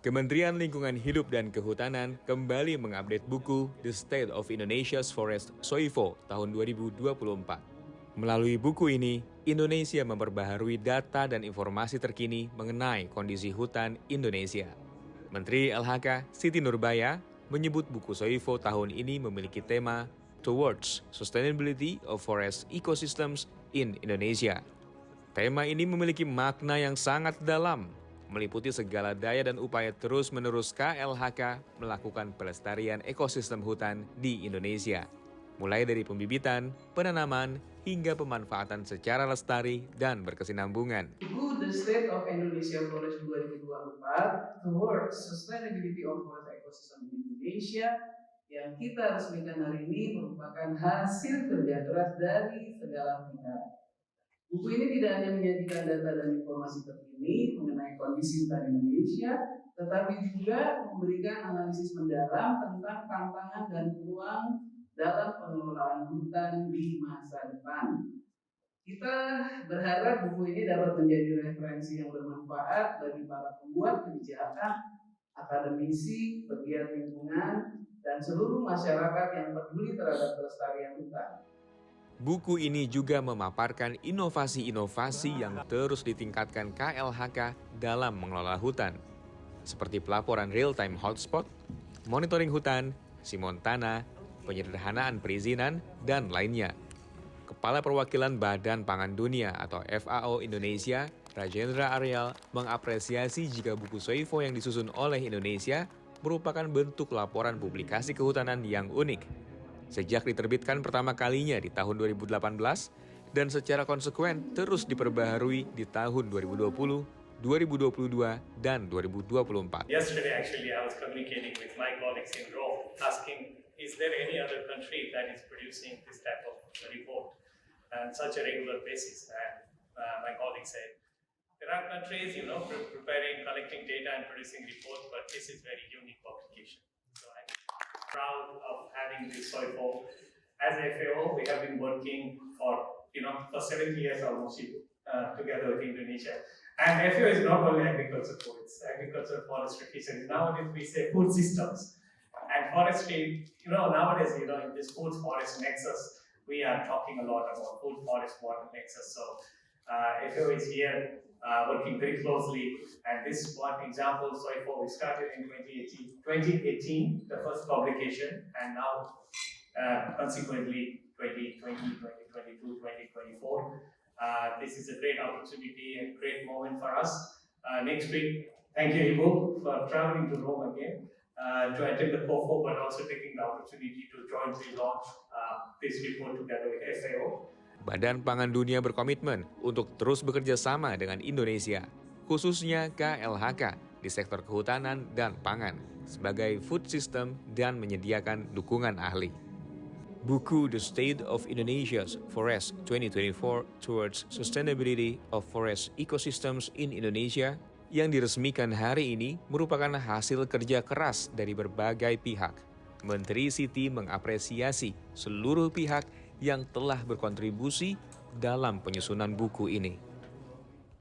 Kementerian Lingkungan Hidup dan Kehutanan kembali mengupdate buku The State of Indonesia's Forest SOIFO tahun 2024. Melalui buku ini, Indonesia memperbaharui data dan informasi terkini mengenai kondisi hutan Indonesia. Menteri LHK Siti Nurbaya menyebut buku SOIFO tahun ini memiliki tema Towards Sustainability of Forest Ecosystems in Indonesia. Tema ini memiliki makna yang sangat dalam, meliputi segala daya dan upaya terus-menerus KLHK melakukan pelestarian ekosistem hutan di Indonesia, mulai dari pembibitan, penanaman, hingga pemanfaatan secara lestari dan berkesinambungan. Buku The State of Indonesia Forest 2024 Towards Sustainability of Forest Ecosystem in Indonesia yang kita resmikan hari ini merupakan hasil kerja keras dari segala pihak. Buku ini tidak hanya menyajikan data dan informasi terkini mengenai kondisi hutan Indonesia, tetapi juga memberikan analisis mendalam tentang tantangan dan peluang dalam pengelolaan hutan di masa depan. Kita berharap buku ini dapat menjadi referensi yang bermanfaat bagi para pembuat kebijakan, akademisi, pegiat lingkungan, dan seluruh masyarakat yang peduli terhadap pelestarian hutan. Buku ini juga memaparkan inovasi-inovasi yang terus ditingkatkan KLHK dalam mengelola hutan, seperti pelaporan real-time hotspot, monitoring hutan, Simontana, penyederhanaan perizinan, dan lainnya. Kepala Perwakilan Badan Pangan Dunia atau FAO Indonesia, Rajendra Aryal, mengapresiasi jika buku SOIFO yang disusun oleh Indonesia merupakan bentuk laporan publikasi kehutanan yang unik. Sejak diterbitkan pertama kalinya di tahun 2018 dan secara konsekuen terus diperbaharui di tahun 2020, 2022, dan 2024. Yesterday actually I was communicating with my colleagues in Rome asking, is there any other country that is producing this type of report on such a regular basis? And my colleague said, there are countries, preparing, collecting data and producing reports, but this is very unique publication. So I'm proud of having this SOIFO. As FAO, we have been working for 7 years almost together with Indonesia. And FAO is not only agriculture, it's agriculture, forestry, fisheries. Nowadays we say food systems. And forestry, nowadays, in this food-forest nexus, we are talking a lot about food-forest-water nexus. So FAO is here working very closely. And this one example, SOIFO, we started in 2018, the first publication, and now consequently 2020, 2022, 2024. This is a great opportunity and great moment for us. Next week, thank you, Ibu, for traveling to Rome again to attend the POFO, but also taking the opportunity to jointly launch this report together with FAO. Badan Pangan Dunia berkomitmen untuk terus bekerja sama dengan Indonesia, khususnya KLHK di sektor kehutanan dan pangan, sebagai food system dan menyediakan dukungan ahli. Buku The State of Indonesia's Forest 2024 Towards Sustainability of Forest Ecosystems in Indonesia yang diresmikan hari ini merupakan hasil kerja keras dari berbagai pihak. Menteri Siti mengapresiasi seluruh pihak yang telah berkontribusi dalam penyusunan buku ini.